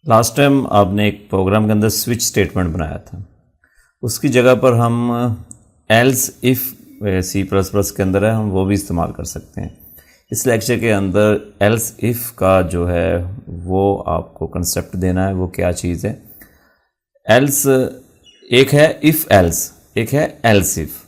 Last time आपने एक programme के अंदर स्विच स्टेटमेंट बनाया था, उसकी जगह पर हम else if C plus plus के अंदर है, हम वो भी इस्तेमाल कर सकते हैं। इस लेक्चर के अंदर एल्स इफ़ का जो है वो आपको कंसेप्ट देना है, वो क्या चीज़ है। एल्स एक है इफ़ एल्स, एक है एल्स इफ़।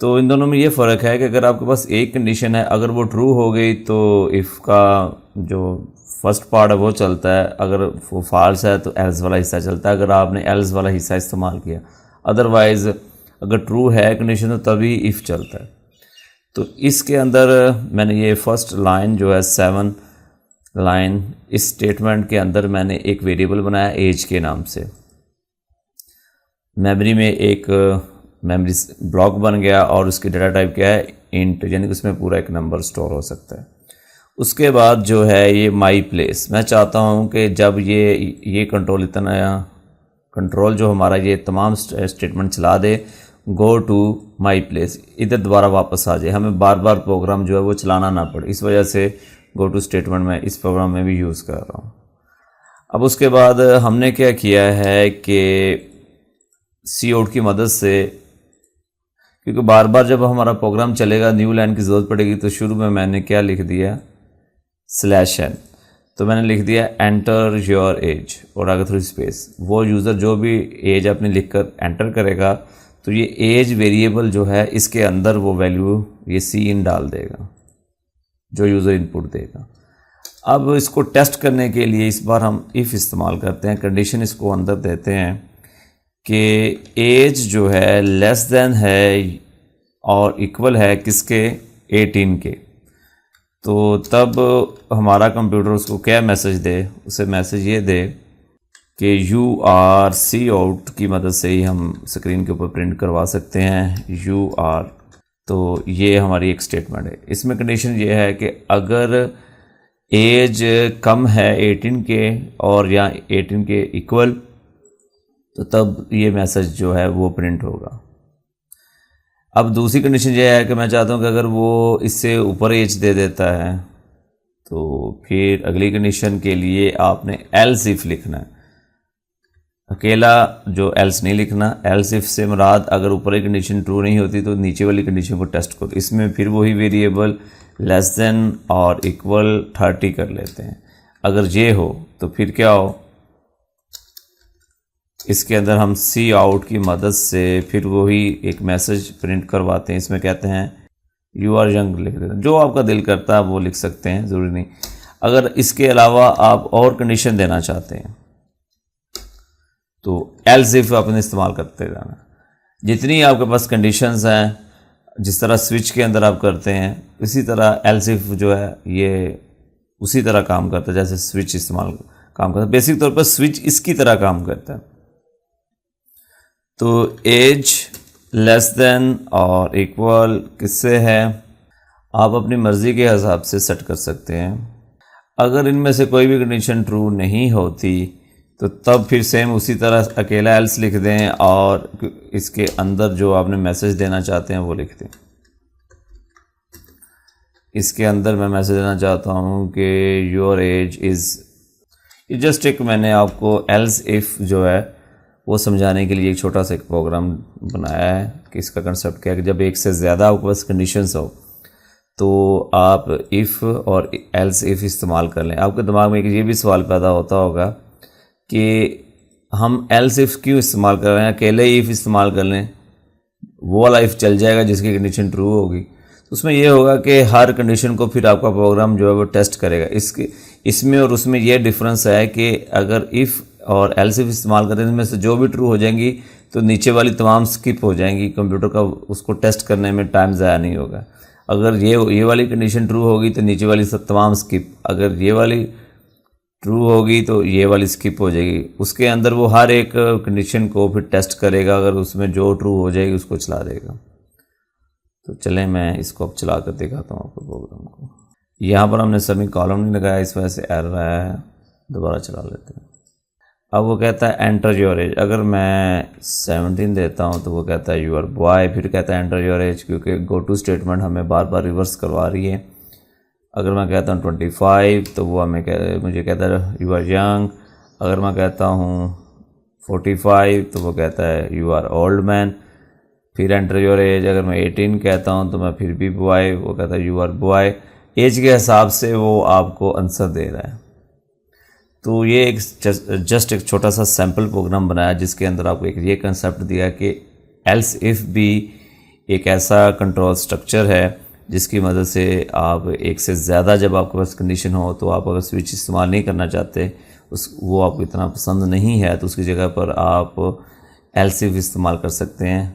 तो इन दोनों में ये फ़र्क है कि अगर आपके पास एक कंडीशन है, अगर वो ट्रू हो गई तो इफ़ का जो फर्स्ट पार्ट है वो चलता है, अगर वो फॉल्स है तो एल्स वाला हिस्सा चलता है, अगर आपने एल्स वाला हिस्सा इस्तेमाल किया। अदरवाइज़ अगर ट्रू है कंडीशन तो तभी इफ़ चलता है। तो इसके अंदर मैंने ये फर्स्ट लाइन जो है 7 लाइन, इस स्टेटमेंट के अंदर मैंने एक वेरिएबल बनाया एज के नाम से। मेमोरी में एक मेमोरी ब्लॉक बन गया और उसकी डाटा टाइप क्या है, इंट, यानी कि उसमें पूरा एक नंबर स्टोर हो सकता है। उसके बाद जो है ये माई प्लेस, मैं चाहता हूँ कि जब ये कंट्रोल जो हमारा ये तमाम स्टेटमेंट चला दे, गो टू माई प्लेस, इधर दोबारा वापस आ जाए, हमें बार बार प्रोग्राम जो है वो चलाना ना पड़े। इस वजह से गो टू स्टेटमेंट मैं इस प्रोग्राम में भी यूज़ कर रहा हूँ। अब उसके बाद हमने क्या किया है कि सी आउट की मदद से, क्योंकि बार बार जब हमारा प्रोग्राम चलेगा न्यू लाइन की ज़रूरत पड़ेगी, तो शुरू में मैंने क्या लिख दिया /n, तो मैंने लिख दिया एंटर योर एज और आगे थोड़ी स्पेस। वो यूज़र जो भी एज अपनी लिख कर एंटर करेगा तो ये एज वेरिएबल जो है इसके अंदर वो वैल्यू ये सी इन डाल देगा जो यूज़र इनपुट देगा। अब इसको टेस्ट करने के लिए इस बार हम इफ़ इस्तेमाल करते हैं, कंडीशन इसको अंदर देते हैं कि एज जो है लेस देन है और इक्वल है किसके, 18 के। तो तब हमारा कंप्यूटर उसको क्या मैसेज दे, उसे मैसेज ये दे कि यू आर, सी आउट की मदद से ही हम स्क्रीन के ऊपर प्रिंट करवा सकते हैं यू आर। तो ये हमारी एक स्टेटमेंट है। इसमें कंडीशन ये है कि अगर एज कम है 18 के और या 18 के इक्वल, तो तब ये मैसेज जो है वो प्रिंट होगा। अब दूसरी कंडीशन ये है कि मैं चाहता हूँ कि अगर वो इससे ऊपर एज दे देता है तो फिर अगली कंडीशन के लिए आपने एल्स इफ लिखना है। अकेला जो एल्स नहीं लिखना, एल्स इफ से मुराद अगर ऊपर की कंडीशन ट्रू नहीं होती तो नीचे वाली कंडीशन को टेस्ट करो। इसमें फिर वही वेरिएबल लेस देन और इक्वल 30 कर लेते हैं। अगर ये हो तो फिर क्या हो, इसके अंदर हम सी आउट की मदद से फिर वही एक मैसेज प्रिंट करवाते हैं। इसमें कहते हैं यू आर यंग लिख देते हैं, जो आपका दिल करता है वो लिख सकते हैं, ज़रूरी नहीं। अगर इसके अलावा आप और कंडीशन देना चाहते हैं तो एल्स इफ आपने इस्तेमाल करते रहना। जितनी आपके पास कंडीशंस हैं, जिस तरह स्विच के अंदर आप करते हैं, इसी तरह एल्स इफ जो है ये उसी तरह काम करता है जैसे स्विच इस्तेमाल काम करता है। बेसिक तौर पर स्विच इसकी तरह काम करता है। तो एज लेस देन और इक्वल किससे है, आप अपनी मर्ज़ी के हिसाब से सेट कर सकते हैं। अगर इनमें से कोई भी कंडीशन ट्रू नहीं होती तो तब फिर सेम उसी तरह अकेला एल्स लिख दें और इसके अंदर जो आपने मैसेज देना चाहते हैं वो लिख दें। इसके अंदर मैं मैसेज देना चाहता हूँ कि योर एज इज़, ये जस्ट एक मैंने आपको एल्स इफ़ जो है वो समझाने के लिए एक छोटा सा एक प्रोग्राम बनाया है कि इसका कंसेप्ट क्या है कि जब एक से ज़्यादा आपके पास कंडीशंस हो तो आप इफ़ और एल्स इफ़ इस्तेमाल कर लें। आपके दिमाग में एक ये भी सवाल पैदा होता होगा कि हम एल्स इफ़ क्यों इस्तेमाल कर रहे हैं, अकेले इफ़ इस्तेमाल कर लें, वो वाला इफ़ चल जाएगा जिसकी कंडीशन ट्रू होगी। तो उसमें ये होगा कि हर कंडीशन को फिर आपका प्रोग्राम जो है वो टेस्ट करेगा। इसमें और उसमें ये डिफरेंस है कि अगर इफ़ और एल्स इफ इस्तेमाल करते हैं इनमें से जो भी ट्रू हो जाएंगी तो नीचे वाली तमाम स्किप हो जाएंगी, कंप्यूटर का उसको टेस्ट करने में टाइम ज़ाया नहीं होगा। अगर ये वाली कंडीशन ट्रू होगी तो नीचे वाली सब तमाम स्किप, अगर ये वाली ट्रू होगी तो ये वाली स्किप हो जाएगी। उसके अंदर वो हर एक कंडीशन को फिर टेस्ट करेगा, अगर उसमें जो ट्रू हो जाएगी उसको चला देगा। तो चलें मैं इसको अब चला कर दिखाता हूँ आपको प्रोग्राम को। यहाँ पर हमने सेमी कॉलम नहीं लगाया, इस वजह से एरर आया है, दोबारा चला लेते हैं। अब वो कहता है एंटर योर एज, अगर मैं 17 देता हूँ तो वो कहता है यू आर बॉय, फिर कहता है एंटर योर एज, क्योंकि गो टू स्टेटमेंट हमें बार बार रिवर्स करवा रही है। अगर मैं कहता हूँ 25 तो वो मुझे कहता है यू आर यंग। अगर मैं कहता हूँ 45 तो वो कहता है यू आर ओल्ड मैन। फिर एंटर योर एज, अगर मैं 18 कहता हूँ तो मैं फिर भी बॉय, वो कहता है यू आर बॉय। एज के हिसाब से वो आपको आंसर दे रहा है। तो ये एक जस्ट एक छोटा सा सैम्पल प्रोग्राम बनाया जिसके अंदर आपको एक ये कंसेप्ट दिया कि एल्स इफ़ भी एक ऐसा कंट्रोल स्ट्रक्चर है जिसकी मदद से आप एक से ज़्यादा जब आपके पास कंडीशन हो तो आप अगर स्विच इस्तेमाल नहीं करना चाहते, वो आपको इतना पसंद नहीं है, तो उसकी जगह पर आप एल्स इफ इस्तेमाल कर सकते हैं।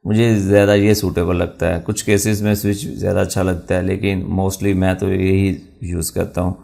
मुझे ज़्यादा ये सूटेबल लगता है। कुछ केसेस में स्विच ज़्यादा अच्छा लगता है, लेकिन मोस्टली मैं तो यही यूज़ करता हूँ।